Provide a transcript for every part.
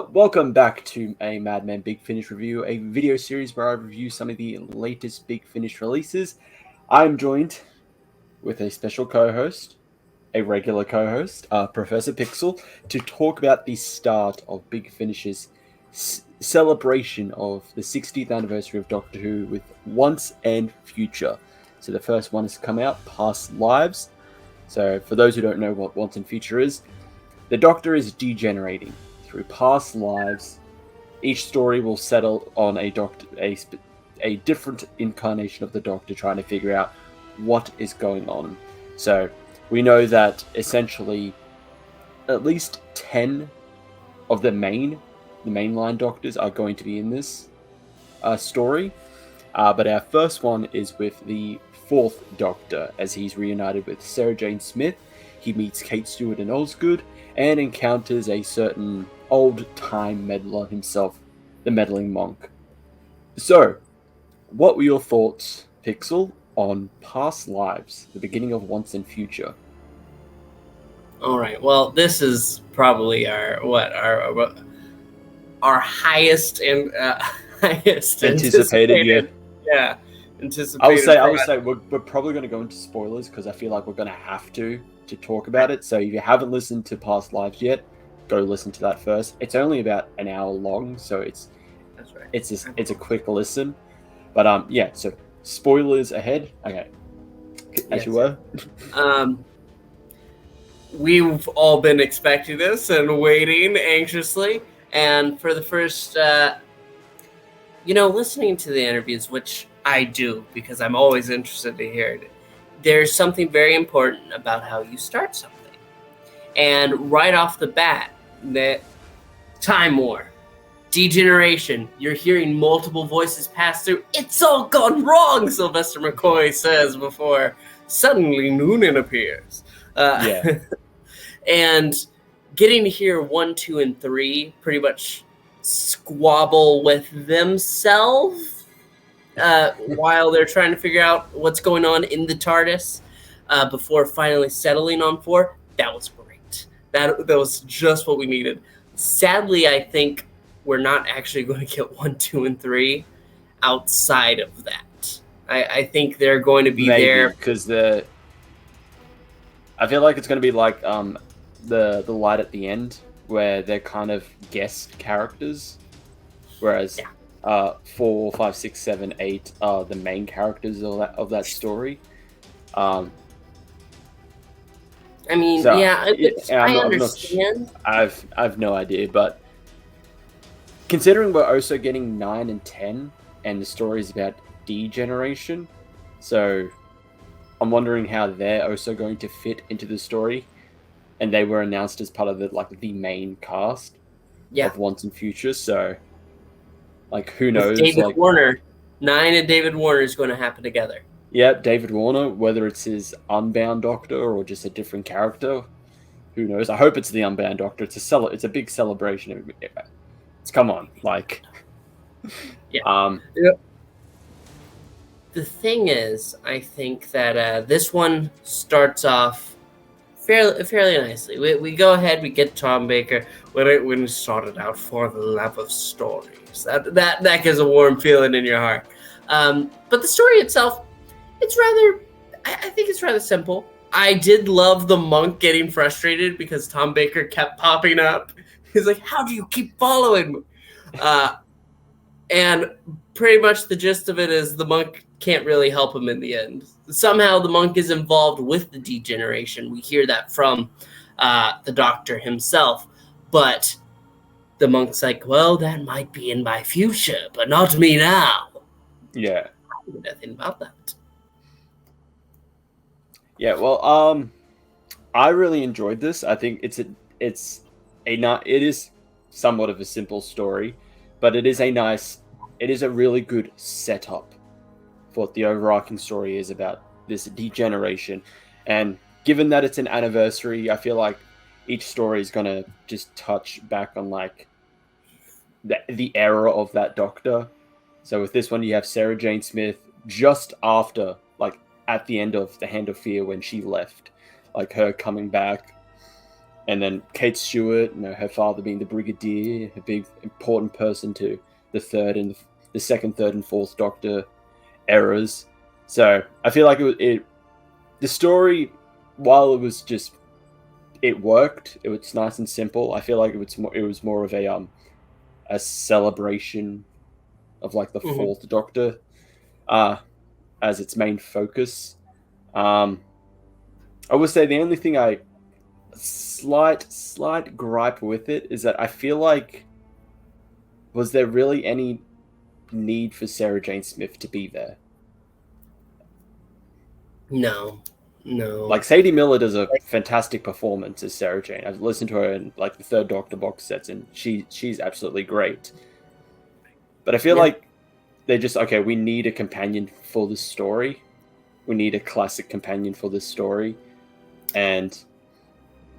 Welcome back to a Mad Men Big Finish review, a video series where I review some of the latest Big Finish releases. I'm joined with a special co-host, a regular co-host, Professor Pixel, to talk about the start of Big Finish's celebration of the 60th anniversary of Doctor Who with Once and Future. So the first one has come out, Past Lives. So for those who don't know what Once and Future is, the Doctor is degenerating through past lives. Each story will settle on a different incarnation of the Doctor, trying to figure out what is going on. So we know that essentially at least 10 of the mainline Doctors are going to be in this story. But our first one is with the fourth Doctor, as he's reunited with Sarah Jane Smith. He meets Kate Stewart and Osgood, and encounters a certain old-time meddler himself, the Meddling Monk. So, what were your thoughts, Pixel, on Past Lives, the beginning of Once and Future? All right. Well, this is probably our highest and highest anticipated. Yeah, anticipated. I would say we're probably going to go into spoilers because I feel like we're going to have to talk about it. So if you haven't listened to Past Lives yet, go listen to that first. It's only about an hour long, so it's a quick listen. But yeah, so spoilers ahead. Okay, as you were. We've all been expecting this and waiting anxiously, and for the first, listening to the interviews, which I do because I'm always interested to hear it. There's something very important about how you start something. And right off the bat, the Time War, degeneration, you're hearing multiple voices pass through. It's all gone wrong, Sylvester McCoy says before suddenly Noonan appears. And getting to hear 1, 2, and 3 pretty much squabble with themselves while they're trying to figure out what's going on in the TARDIS before finally settling on 4. That was great. That was just what we needed. Sadly, I think we're not actually going to get 1, 2, and 3 outside of that. I think they're going to be there because I feel like it's going to be like the light at the end where they're kind of guest characters, whereas 4, 5, 6, 7, 8 are the main characters of that story. I understand. I've no idea, but considering we're also getting 9 and 10, and the story is about degeneration, so I'm wondering how they're also going to fit into the story. And they were announced as part of the main cast of Once and Future, so who knows? David Warner, 9 and David Warner is going to happen together. Yeah, David Warner, whether it's his Unbound Doctor or just a different character, who knows? I hope it's the Unbound Doctor. It's a big celebration. Come on, The thing is, I think that this one starts off fairly nicely. We go ahead, we get Tom Baker when we started out for the love of stories. That gives a warm feeling in your heart. But the story itself, I think it's rather simple. I did love the monk getting frustrated because Tom Baker kept popping up. He's like, how do you keep following me? And pretty much the gist of it is the monk can't really help him in the end. Somehow the monk is involved with the degeneration. We hear that from the Doctor himself. But the monk's like, well, that might be in my future, but not me now. Yeah. I know nothing about that. Yeah, well, I really enjoyed this. I think it is somewhat of a simple story, but it is a really good setup for what the overarching story is about this degeneration. And given that it's an anniversary, I feel like each story is gonna just touch back on the era of that Doctor. So with this one, you have Sarah Jane Smith just after at the end of The Hand of Fear when she left, like her coming back, and then Kate Stewart, her father being the Brigadier, a big important person to the second, third, and fourth Doctor eras. So I feel like the story, while it worked, it was nice and simple. I feel like it was more of a celebration of like the fourth Doctor as its main focus. I would say the only thing slight gripe with it is that I feel like, was there really any need for Sarah Jane Smith to be there? No. Like, Sadie Miller does a fantastic performance as Sarah Jane. I've listened to her in like the third Doctor box sets, and she's absolutely great. But I feel like they're just, okay, we need a companion for this story. We need a classic companion for this story. And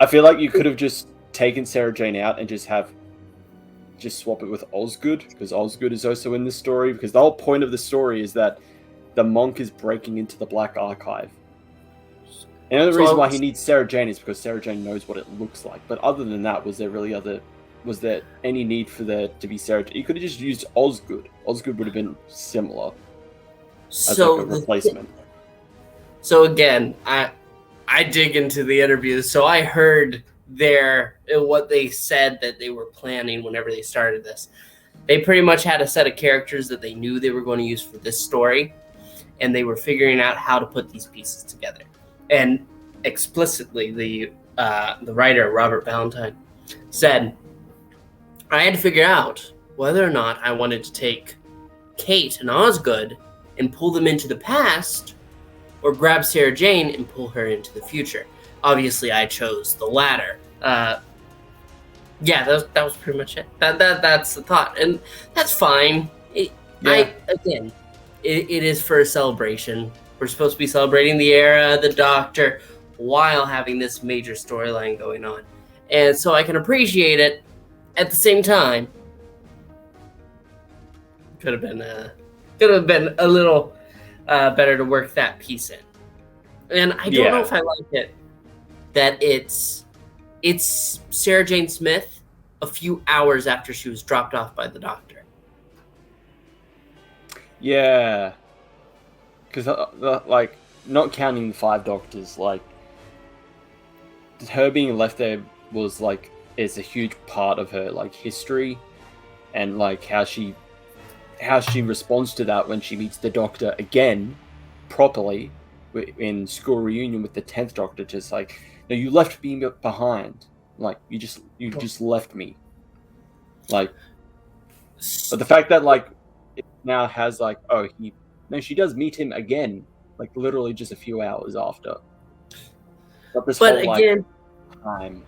I feel like you could have just taken Sarah Jane out and just swap it with Osgood, because Osgood is also in this story, because the whole point of the story is that the monk is breaking into the Black Archive. And the reason why he needs Sarah Jane is because Sarah Jane knows what it looks like. But other than that, was there any need for there to be Sarah Jane? You could have just used Osgood. Osgood would have been similar as like a replacement. So again, I dig into the interviews, so I heard what they said that they were planning whenever they started this. They pretty much had a set of characters that they knew they were going to use for this story, and they were figuring out how to put these pieces together. And explicitly, the writer, Robert Valentine, said, I had to figure out whether or not I wanted to take Kate and Osgood and pull them into the past, or grab Sarah Jane and pull her into the future. Obviously, I chose the latter. That was pretty much it. That's the thought, and that's fine. It is for a celebration. We're supposed to be celebrating the era of the Doctor while having this major storyline going on, and so I can appreciate it. At the same time, could have been a little better to work that piece in. And I don't know if I like it that it's Sarah Jane Smith a few hours after she was dropped off by the Doctor. Yeah, because like, not counting the 5 Doctors, like her being left there was like, is a huge part of her like history, and like how she responds to that when she meets the Doctor again properly in school reunion with the 10th Doctor. Just like, no, you left me behind, like you just left me, like. But the fact that like it now has like, she does meet him again, like literally just a few hours after. But whole, again, like, time.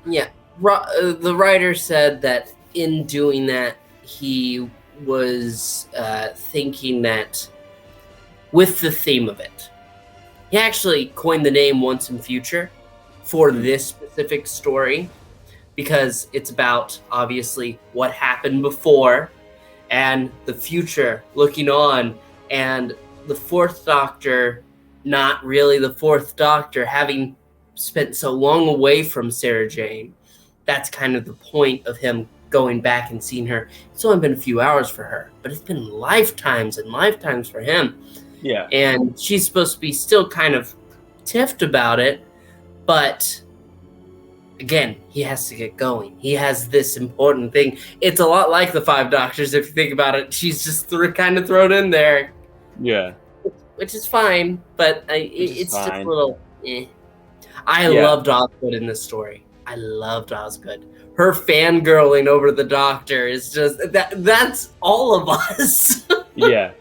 Yeah, the writer said that in doing that, he was thinking that with the theme of it, he actually coined the name Once and Future for this specific story, because it's about obviously what happened before and the future looking on, and the 4th Doctor, not really the 4th Doctor, having spent so long away from Sarah Jane. That's kind of the point of him going back and seeing her. It's only been a few hours for her, but it's been lifetimes and lifetimes for him. Yeah. And she's supposed to be still kind of tiffed about it, but again, he has to get going. He has this important thing. It's a lot like the 5 Doctors, if you think about it. She's just kind of thrown in there. Yeah. Which is fine, but it's just a little I loved Osgood in this story. I loved Osgood. Her fangirling over the Doctor is just that's all of us. Yeah.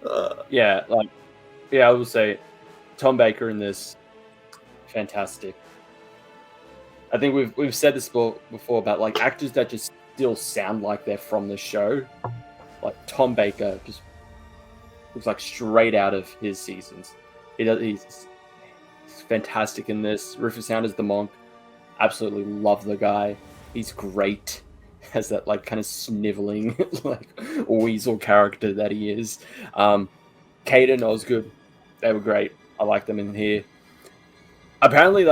I will say Tom Baker in this, fantastic. I think we've said this before about like actors that just still sound like they're from the show. Like Tom Baker just looks like straight out of his seasons. He's fantastic in this. Rufus Hound is the monk. Absolutely love the guy. He's great as that like kind of sniveling like weasel character that he is. Caden, Osgood, they were great. I like them in here. Apparently,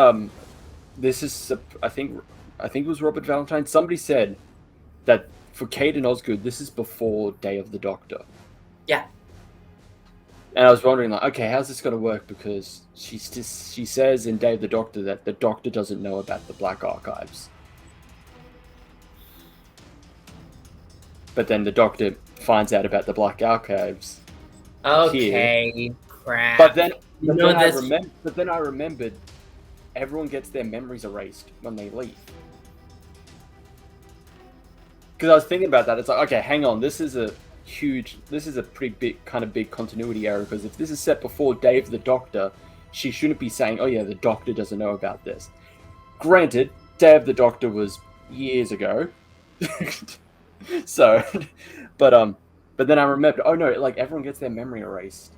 this is I think it was Robert Valentine. Somebody said that for Caden Osgood, this is before Day of the Doctor. Yeah. And I was wondering, like, okay, how's this going to work? Because she says in Day of the Doctor that the Doctor doesn't know about the Black Archives. But then the Doctor finds out about the Black Archives. Okay, here. crap. But then, I remembered everyone gets their memories erased when they leave. Because I was thinking about that. It's like, okay, hang on, this is a pretty big continuity error, because if this is set before Day of the Doctor, she shouldn't be saying, oh yeah, the Doctor doesn't know about this. Granted, Day of the Doctor was years ago. So, but then I remembered, oh no, like everyone gets their memory erased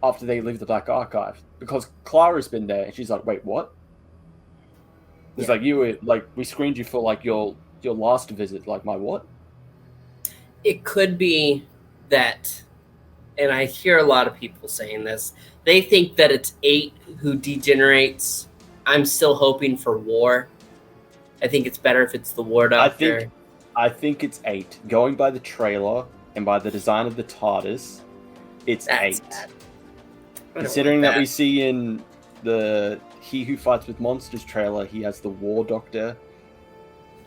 after they leave the Black Archive, because Clara's been there and she's like, wait, what? It's like, you were like, we screened you for like your last visit, like my what? It could be that, and I hear a lot of people saying this, they think that it's 8 who degenerates. I'm still hoping for War. I think it's better if it's the War Doctor. I think it's 8. Going by the trailer and by the design of the TARDIS, it's 8. Considering that we see in the He Who Fights with Monsters trailer, he has the War Doctor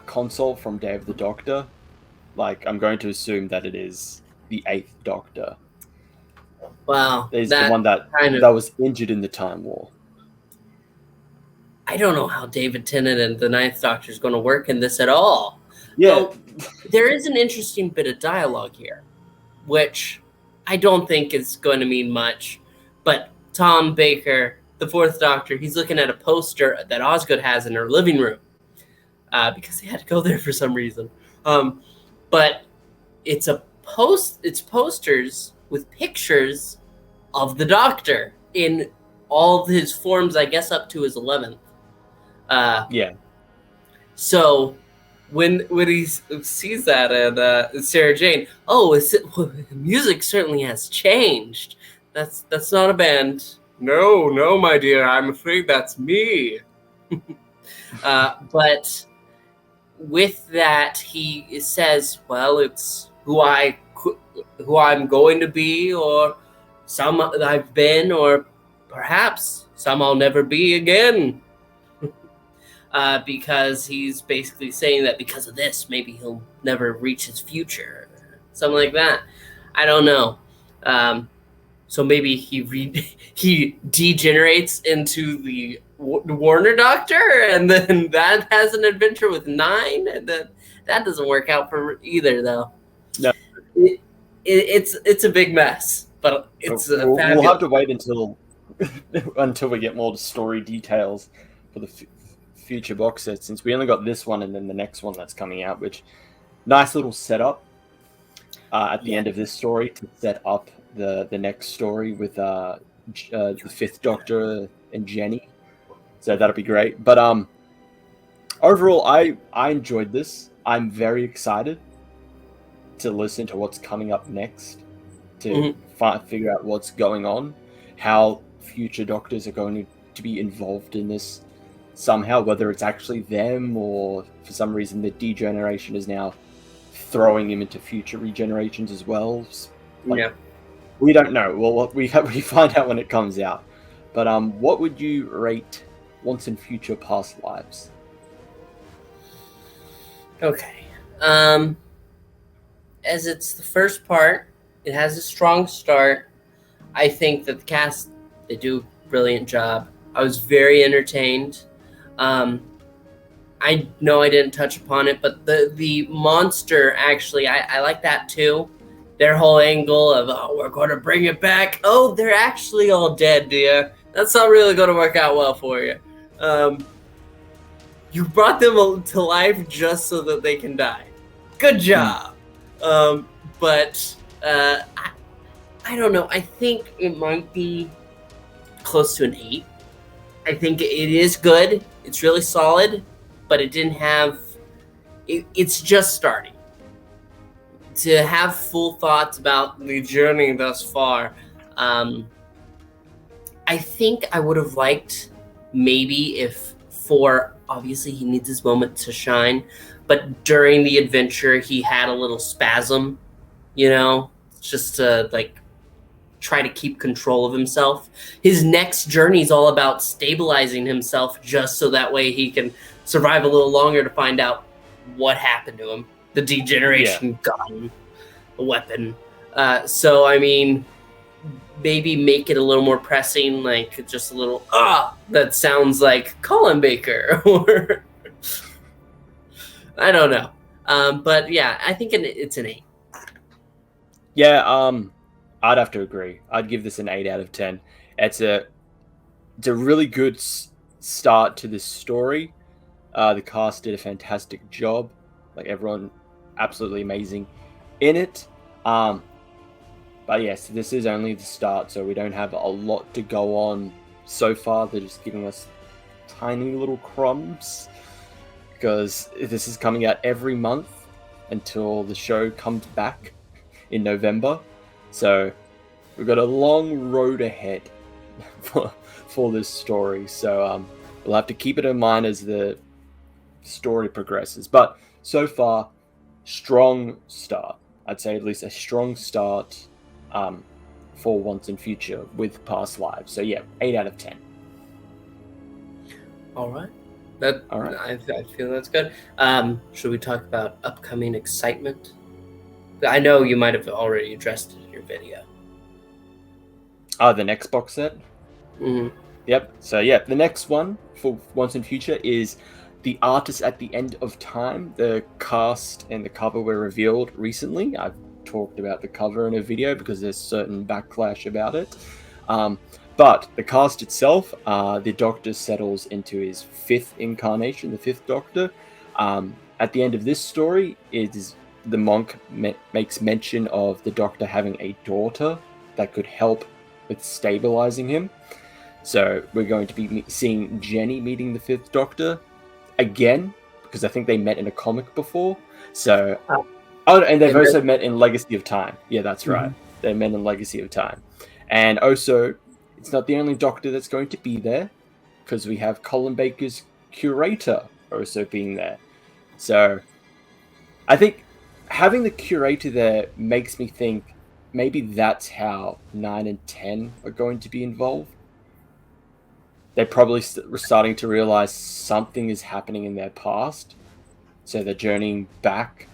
console from Day of the Doctor. Like, I'm going to assume that it is the 8th Doctor. Wow. It's the one that was injured in the Time War. I don't know how David Tennant and the 9th Doctor is going to work in this at all. Yeah. Well, there is an interesting bit of dialogue here, which I don't think is going to mean much. But Tom Baker, the 4th Doctor, he's looking at a poster that Osgood has in her living room, because he had to go there for some reason. But it's posters with pictures of the Doctor in all of his forms, I guess up to his 11th. Yeah. So when he sees that, and Sarah Jane, music certainly has changed. That's not a band. No, my dear, I'm afraid that's me. But with that, he says, well, it's who I'm going to be, or some I've been, or perhaps some I'll never be again. Because he's basically saying that because of this, maybe he'll never reach his future. Something like that. I don't know. So maybe he degenerates into the Warner Doctor, and then that has an adventure with 9, and then that doesn't work out for either, though. No, it's a big mess, but it's we'll have to wait until we get more story details for the future box sets, since we only got this one and then the next one that's coming out. Which nice little setup at the end of this story to set up the next story with the 5th Doctor and Jenny. So that'll be great. But overall, I enjoyed this. I'm very excited to listen to what's coming up next, to figure out what's going on, how future Doctors are going to be involved in this somehow, whether it's actually them or for some reason the degeneration is now throwing him into future regenerations as well. We don't know. Well, we find out when it comes out. But what would you rate Once and Future Past Lives? Okay. As it's the first part, it has a strong start. I think that the cast, they do a brilliant job. I was very entertained. I know I didn't touch upon it, but the monster, actually, I like that too. Their whole angle of, we're going to bring it back. Oh, they're actually all dead, dear. That's not really going to work out well for you. You brought them to life just so that they can die. Good job. But I don't know. I think it might be close to an 8. I think it is good. It's really solid, but it didn't have... It's just starting. To have full thoughts about the journey thus far, I think I would have liked maybe if for obviously he needs his moment to shine, but during the adventure he had a little spasm, just to like try to keep control of himself. His next journey is all about stabilizing himself just so that way he can survive a little longer to find out what happened to him. The degeneration got him a weapon. So, I mean, maybe make it a little more pressing, like just a little, that sounds like Colin Baker. Or I don't know. But yeah, I think it's an 8. Yeah, I'd have to agree. I'd give this an 8 out of 10. It's a really good start to this story. The cast did a fantastic job. Like, everyone absolutely amazing in it. But yes, this is only the start, so we don't have a lot to go on so far. They're just giving us tiny little crumbs, because this is coming out every month until the show comes back in November. So we've got a long road ahead for this story. So we'll have to keep it in mind as the story progresses. But so far, strong start. I'd say at least a strong start for Once and Future with past lives. So yeah, 8 out of 10. All right. All right. I feel that's good. Should we talk about upcoming excitement? I know you might have already addressed it in your video. The next box set? Mm-hmm. Yep. So yeah, the next one for Once and Future is The Artist at the End of Time. The cast and the cover were revealed recently. I've talked about the cover in a video because there's certain backlash about it. But the cast itself, the Doctor settles into his 5th incarnation, the 5th Doctor. At the end of this story, the monk makes mention of the Doctor having a daughter that could help with stabilizing him. So we're going to be seeing Jenny meeting the 5th Doctor again, because I think they met in a comic before. So, and they've also met in Legacy of Time. Yeah, that's right. Mm-hmm. They met in Legacy of Time. And also, it's not the only Doctor that's going to be there, because we have Colin Baker's Curator also being there. So I think having the Curator there makes me think maybe that's how 9 and 10 are going to be involved. They're probably starting to realize something is happening in their past, so they're journeying back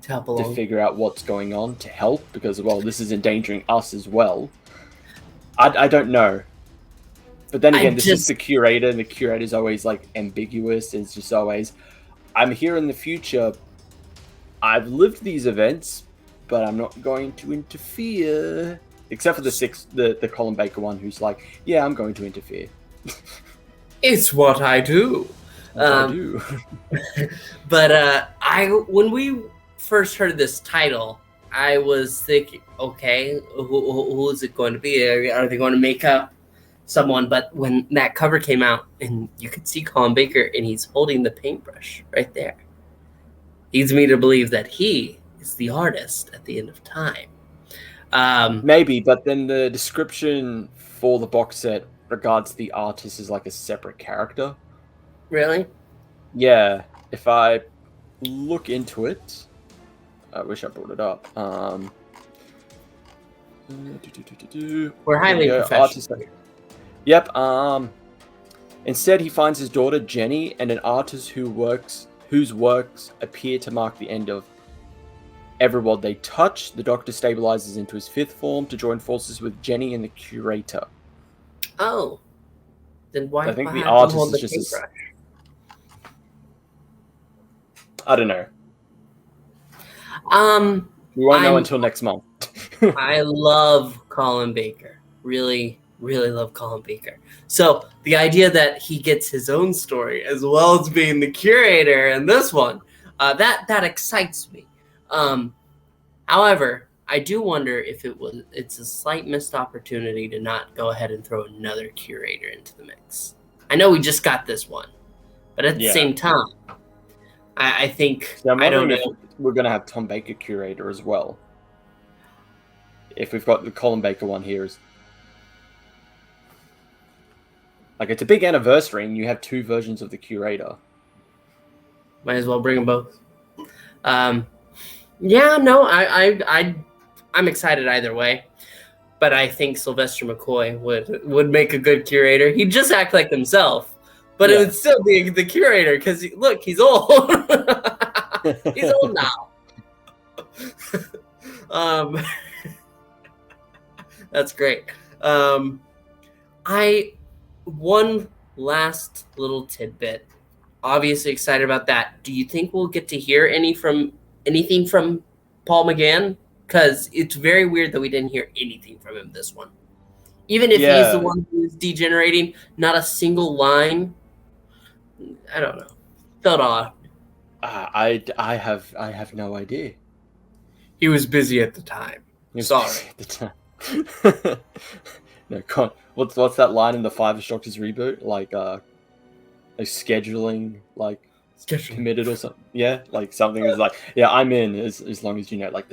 to figure out what's going on, to help, because, well, this is endangering us as well. I don't know. But then again, this is the Curator, and the Curator is always, like, ambiguous. It's just always, I'm here in the future. I've lived these events, but I'm not going to interfere. Except for the Colin Baker one, who's like, yeah, I'm going to interfere. It's what I do. I do. But when we first heard this title, I was thinking, okay, who is it going to be? Are they going to make up someone? But when that cover came out, and you could see Colin Baker, and he's holding the paintbrush right there, leads me to believe that he is the artist at the end of time. Maybe, but then the description for the box set regards the artist as like a separate character. Really? Yeah. If I look into it, I wish I brought it up. We're highly professional. Yep. Instead, he finds his daughter Jenny and an artist whose works appear to mark the end of every world they touch. The Doctor stabilizes into his 5th form to join forces with Jenny and the Curator. Oh, then why? I think the artist is just. I don't know. We won't know until next month. I love Colin Baker. Really, really love Colin Baker. So the idea that he gets his own story as well as being the Curator in this one, that excites me. However, I do wonder if it's a slight missed opportunity to not go ahead and throw another Curator into the mix. I know we just got this one, but at the same time, I think I don't know. If we're going to have Tom Baker Curator as well. If we've got the Colin Baker one here, Like, it's a big anniversary, and you have two versions of the Curator. Might as well bring them both. Yeah, no, I'm excited either way. But I think Sylvester McCoy would make a good curator. He'd just act like himself, but it would still be the curator because look, he's old. He's old now. That's great. One last little tidbit. Obviously excited about that. Do you think we'll get to hear anything from Paul McGann? Because it's very weird that we didn't hear anything from him this one. Even if he's the one who's degenerating, not a single line. I don't know. Felt odd. I have no idea. He was busy at the time. Sorry. At the time. No, what's that line in the Five Doctors reboot? Like scheduling, committed or something. Yeah, like something is like, yeah, I'm in as long as like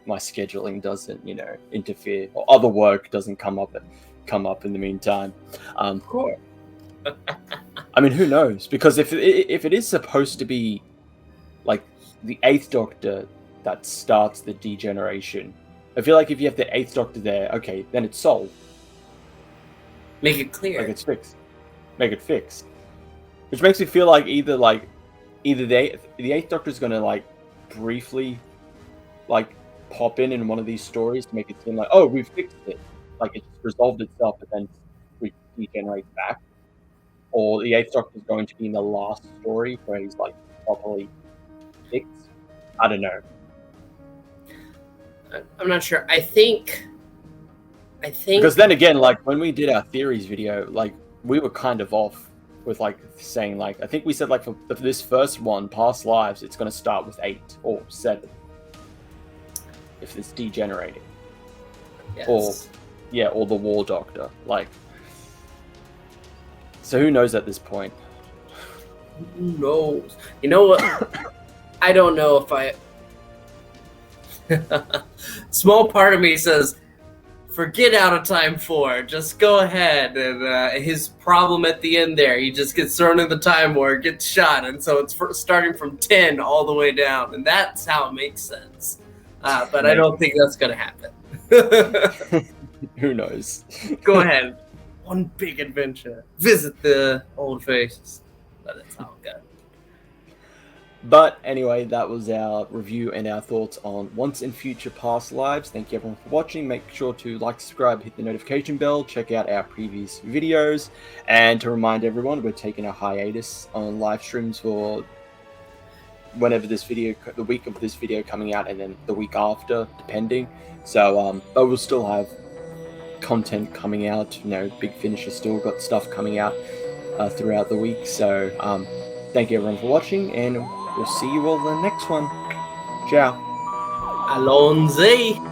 my scheduling doesn't interfere, or other work doesn't come up in the meantime. Of course. I mean, who knows? Because if it is supposed to be like the Eighth Doctor that starts the degeneration, I feel like if you have the Eighth Doctor there, okay, then it's solved. Make it clear. Like it's fixed. Make it fixed. Which makes me feel like either the Eighth Doctor is going to briefly pop in one of these stories to make it seem like, oh, we've fixed it, like it's resolved itself, but then we degenerate back, or the Eighth Doctor is going to be in the last story where he's properly fixed. I don't know. I'm not sure. I think because then again, when we did our theories video, we were kind of off with saying I think we said for this first one, Past Lives, it's going to start with 8 or 7 if it's degenerating. Yes. Or the War Doctor. So who knows at this point? Who knows? You know what? I don't know if I small part of me says forget Out of Time 4. Just go ahead. And his problem at the end there, he just gets thrown in the Time War, gets shot, and so it's starting from 10 all the way down, and that's how it makes sense. But I don't think that's going to happen. Who knows? Go ahead. One big adventure. Visit the old faces. But that's how it goes. But anyway, that was our review and our thoughts on Once and Future Past Lives. Thank you everyone for watching. Make sure to subscribe, hit the notification bell, check out our previous videos. And to remind everyone, we're taking a hiatus on live streams for whenever the week of this video coming out, and then the week after, depending. So, but we'll still have content coming out. Big Finish has still got stuff coming out throughout the week. So, thank you everyone for watching, and we'll see you all in the next one. Ciao. Alonzi.